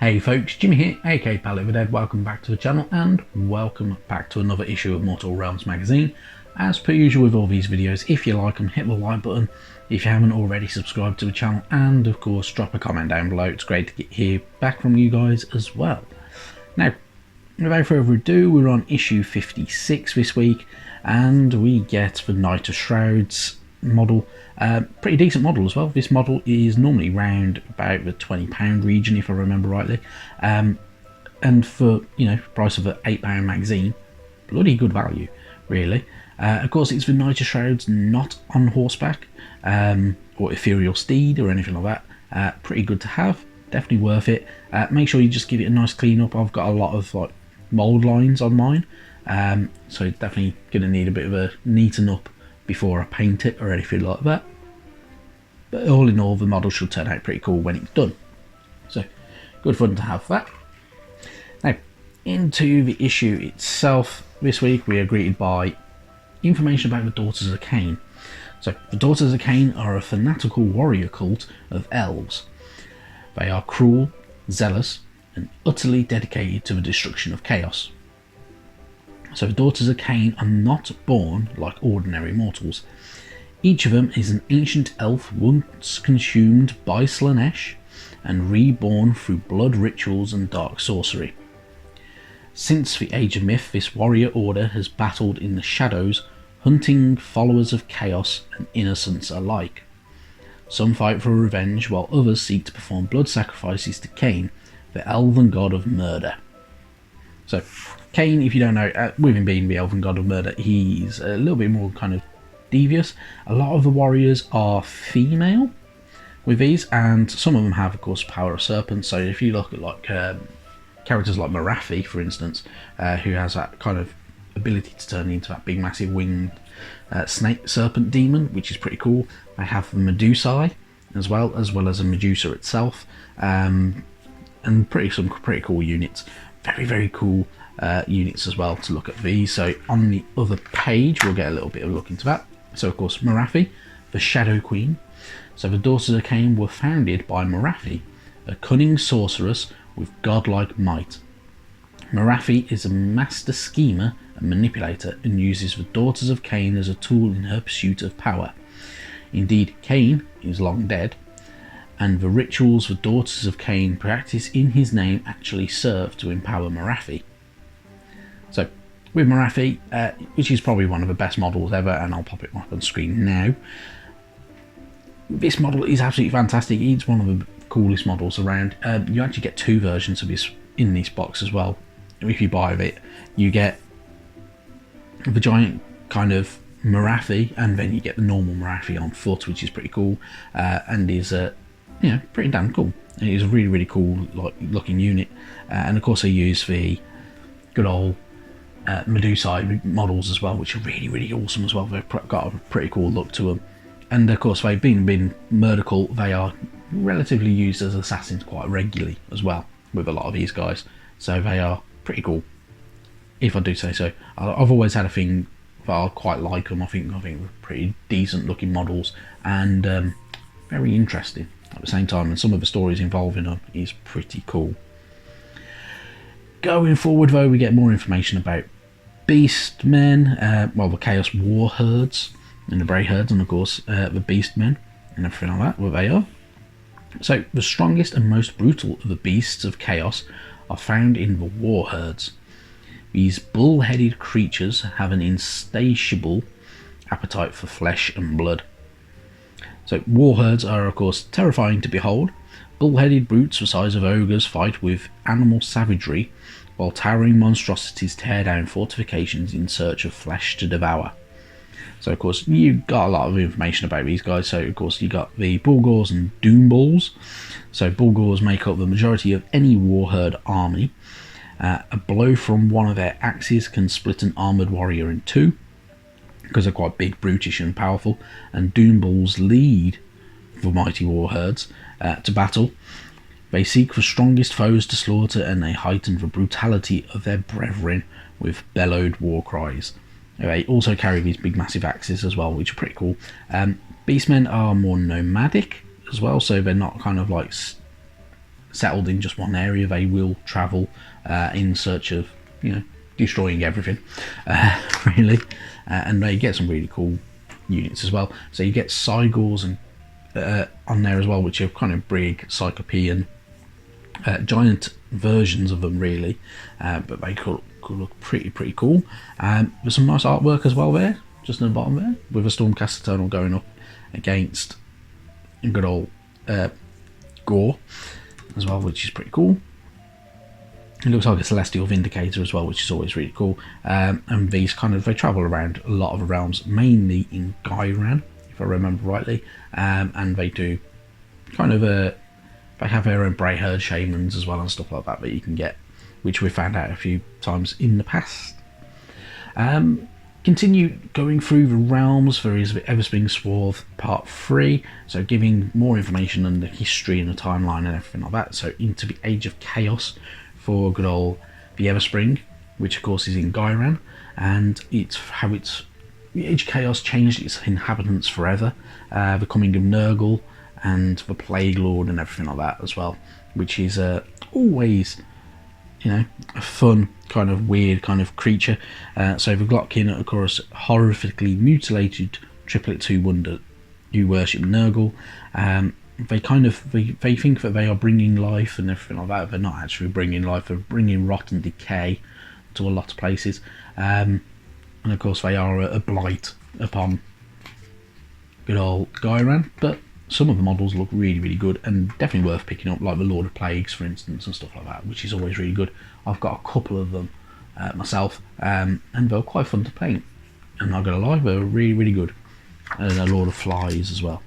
Hey folks, Jimmy here, aka Dead. Welcome back to the channel and welcome back to another issue of Mortal Realms magazine. As per usual with all these videos, if you like them, hit the like button. If you haven't already, subscribe to the channel and of course drop a comment down below. It's great to hear back from you guys as well. Now, without further ado, we're on issue 56 this week and we get the Knight of Shrouds model. Pretty decent model as well. This model is normally round about the £20 region if I remember rightly, and for, you know, price of an £8 magazine, bloody good value really. Of course it's the Knight of Shrouds, not on horseback or ethereal steed or anything like that. Pretty good to have, definitely worth it. Make sure you just give it a nice clean up. I've got a lot of like mould lines on mine, so definitely gonna need a bit of a neaten up before I paint it or anything like that. But all in all, the model should turn out pretty cool when it's done. So, good fun to have that. Now, into the issue itself. This week we are greeted by information about the Daughters of Kain. So, the Daughters of Kain are a fanatical warrior cult of elves. They are cruel, zealous, and utterly dedicated to the destruction of chaos. So the Daughters of Kain are not born like ordinary mortals. Each of them is an ancient elf once consumed by Slaanesh and reborn through blood rituals and dark sorcery. Since the Age of Myth, this warrior order has battled in the shadows, hunting followers of chaos and innocents alike. Some fight for revenge, while others seek to perform blood sacrifices to Kain, the elven god of murder. So, Kain, if you don't know, with him being the elven god of murder, he's a little bit more kind of devious. A lot of the warriors are female with these, and some of them have, of course, power of serpents. So if you look at like characters like Murafi, for instance, who has that kind of ability to turn into that big massive winged snake serpent demon, which is pretty cool. They have the Medusae as well as a Medusa itself, and some pretty cool units. Very cool units as well to look at these. So on the other page we'll get a little bit of a look into that. So of course Murafi, the Shadow Queen. So the Daughters of Kain were founded by Murafi, a cunning sorceress with godlike might. Murafi is a master schemer and manipulator and uses the Daughters of Kain as a tool in her pursuit of power. Indeed, Kain is long dead, and the rituals the Daughters of Kain practice in his name actually serve to empower Murafi. So, with Murafi, which is probably one of the best models ever, and I'll pop it up on screen now. This model is absolutely fantastic. It's one of the coolest models around. You actually get two versions of this in this box as well. If you buy it, you get the giant kind of Murafi, and then you get the normal Murafi on foot, which is pretty cool, and is you know, pretty damn cool. It is a really cool looking unit, and of course I use the good old Medusa models as well, which are really awesome as well. They've got a pretty cool look to them, and of course they've been murder cult. They are relatively used as assassins quite regularly as well with a lot of these guys, so they are pretty cool, if I do say so. I've always had a thing that I quite like them. I think they're pretty decent looking models and very interesting at the same time, and some of the stories involving them is pretty cool. Going forward though, we get more information about beastmen, well, the Chaos War Herds and the Grey Herds, and of course the beastmen and everything like that, what they are. So the strongest and most brutal of the beasts of chaos are found in the War Herds. These bull-headed creatures have an insatiable appetite for flesh and blood. So war herds are of course terrifying to behold. Bull-headed brutes the size of ogres fight with animal savagery, while towering monstrosities tear down fortifications in search of flesh to devour. So of course you got a lot of information about these guys. So of course you got the Bulgors and Doombulls. So Bulgors make up the majority of any war herd army. A blow from one of their axes can split an armoured warrior in two, because they're quite big, brutish and powerful, and Doombulls lead the mighty war herds to battle. They seek the strongest foes to slaughter, and they heighten the brutality of their brethren with bellowed war cries. They also carry these big massive axes as well, which are pretty cool. Beastmen are more nomadic as well, so they're not kind of like settled in just one area. They will travel in search of, you know, destroying everything, really, and they get some really cool units as well. So you get Cygors and on there as well, which are kind of big Cyclopean giant versions of them, really, but they could look pretty cool. There's some nice artwork as well there, just in the bottom there, with a Stormcast Eternal going up against good old Gore as well, which is pretty cool. It looks like a Celestial Vindicator as well, which is always really cool. And these they travel around a lot of the realms, mainly in Gairan, if I remember rightly. And they do kind of they have their own Brayherd Shamans as well and stuff like that you can get, which we found out a few times in the past. Continue going through the realms. There is the Everspring Swath Part 3, so giving more information on the history and the timeline and everything like that. So into the Age of Chaos for good old the Everspring, which of course is in Gairan, and it's how the Age of Chaos changed its inhabitants forever, the coming of Nurgle and the Plague Lord and everything like that as well, which is always, you know, a fun kind of weird kind of creature. So the Glotkin, of course, horrifically mutilated triplet 2 wonder who worship Nurgle. They think that they are bringing life and everything like that. They're not actually bringing life, they're bringing rot and decay to a lot of places. And of course they are a blight upon good old Gairan, but some of the models look really good and definitely worth picking up, like the Lord of Plagues, for instance, and stuff like that, which is always really good. I've got a couple of them myself, and they're quite fun to paint. I'm not gonna lie, they're really good. And a Lord of Flies as well.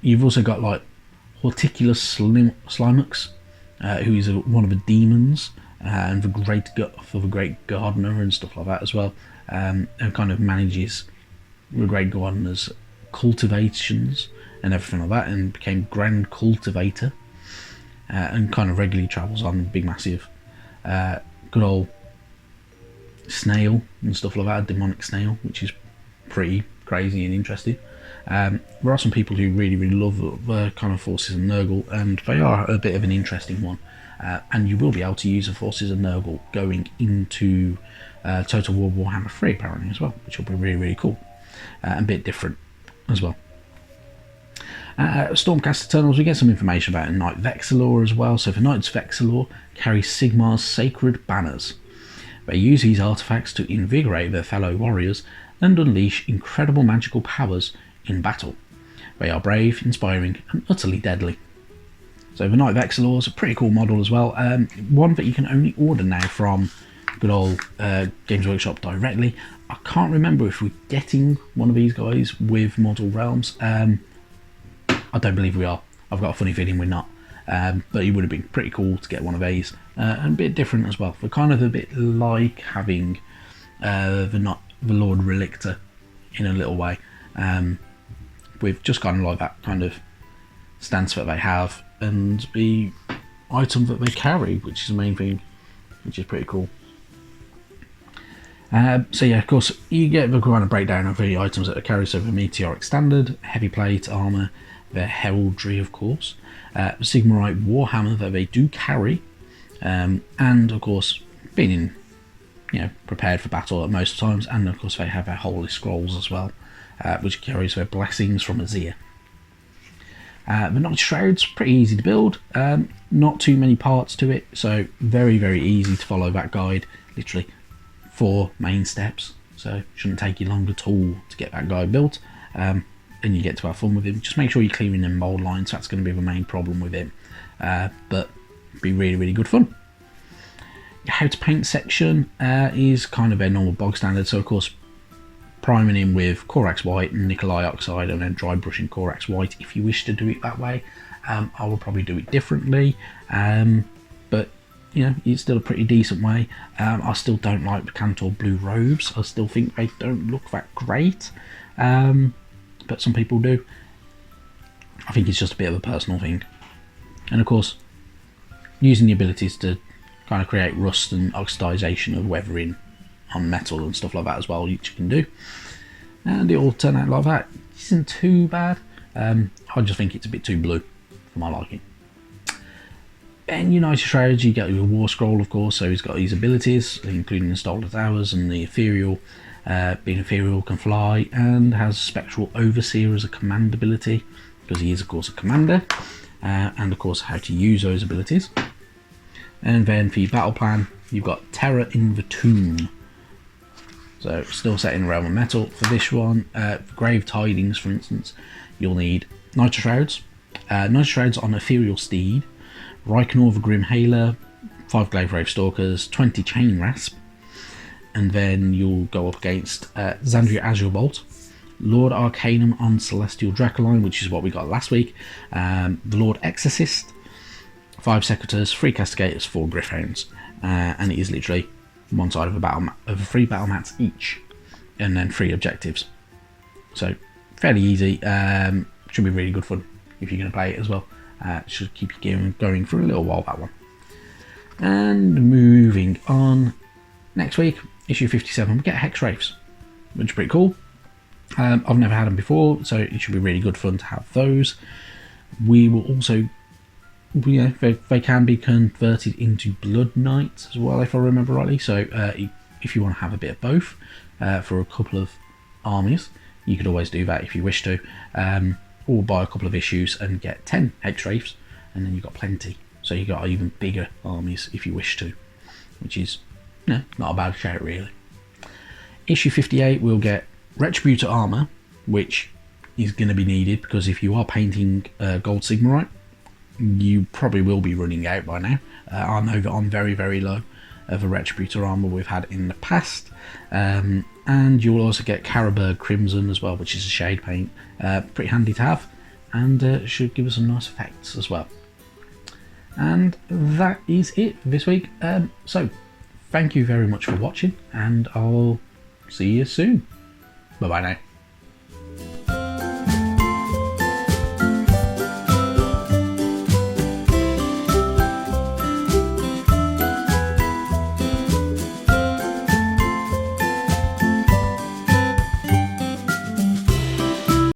You've also got like Horticulus Slimux, who is one of the demons, and the Great Gardener and stuff like that as well, and kind of manages the Great Gardener's cultivations and everything like that, and became Grand Cultivator, and kind of regularly travels on big massive good old snail and stuff like that, a demonic snail, which is pretty crazy and interesting. There are some people who really love the kind of Forces of Nurgle, and they are a bit of an interesting one, and you will be able to use the Forces of Nurgle going into Total War Warhammer 3 apparently as well, which will be really cool, and a bit different as well. Stormcast Eternals, we get some information about Knight Vexilor as well. So for Knights Vexilor carry Sigmar's sacred banners. They use these artifacts to invigorate their fellow warriors and unleash incredible magical powers in battle. They are brave, inspiring and utterly deadly. So the Knight Vexilor is a pretty cool model as well, one that you can only order now from good old Games Workshop directly. I can't remember if we're getting one of these guys with Mortal Realms. I don't believe we are. I've got a funny feeling we're not. But it would have been pretty cool to get one of these, and a bit different as well. They're kind of a bit like having the Lord Relictor in a little way, with just kind of like that kind of stance that they have and the item that they carry, which is the main thing, which is pretty cool. So yeah, of course, you get the kind of breakdown of the items that are carried. So the Meteoric Standard, Heavy Plate, Armour, their Heraldry, of course, Sigmarite Warhammer that they do carry, and of course being in, you know, prepared for battle at most times, and of course they have their Holy Scrolls as well, which carries their blessings from Azir. The Knight of Shroud's pretty easy to build, not too many parts to it, so very easy to follow that guide. Literally 4 main steps, so shouldn't take you long at all to get that guide built, and you get to have fun with him. Just make sure you're clearing them mold lines, that's going to be the main problem with him, but be really good fun. How to paint section is kind of a normal bog standard, so of course priming him with Corax White and Nikolai Oxide, and then dry brushing Corax White if you wish to do it that way. I will probably do it differently, but you know, it's still a pretty decent way. I still don't like the Cantor blue robes. I still think they don't look that great, but some people do. I think it's just a bit of a personal thing. And of course, using the abilities to kind of create rust and oxidization of weathering on metal and stuff like that as well, which you can do. And it all turn out like that. It isn't too bad. I just think it's a bit too blue for my liking. And your Knight of Shroud, you get your Warscroll, of course, so he's got these abilities, including the Stolen Towers and the Ethereal. Being ethereal, can fly, and has Spectral Overseer as a command ability, because he is, of course, a commander, and, of course, how to use those abilities. And then for your battle plan, you've got Terror in the Tomb. So, still set in the Realm of Metal. For this one, Grave Tidings, for instance, you'll need Knight of Shrouds. Knight of Shrouds on Ethereal Steed, Reikenor the Grim Hailer, 5 Glaive Rave Stalkers, 20 Chain Rasp, and then you'll go up against Xandria Azure Bolt, Lord Arcanum on Celestial Dracoline, which is what we got last week, the Lord Exorcist, 5 Secretors, 3 Castigators, 4 Gryphounds, and it is literally one side of a battle of 3 battle mats each, and then 3 objectives. So fairly easy. Should be really good fun if you're going to play it as well. Should keep you going for a little while, that one. And moving on, next week, issue 57, we get Hex Wraiths, which is pretty cool. I've never had them before, so it should be really good fun to have those. We will also, they can be converted into Blood Knights as well, if I remember rightly. So if you want to have a bit of both for a couple of armies, you could always do that if you wish to. Or buy a couple of issues and get 10 Hex Wraiths, and then you've got plenty. So you've got even bigger armies if you wish to, which is not a bad shout, really. Issue 58, we'll get Retributor Armour, which is going to be needed because if you are painting Gold Sigmarite, you probably will be running out by now. I know that I'm very, very low of a Retributor Armour we've had in the past. And you'll also get Caraberg Crimson as well, which is a shade paint. Pretty handy to have, and should give us some nice effects as well. And that is it for this week. So thank you very much for watching, and I'll see you soon. Bye bye now.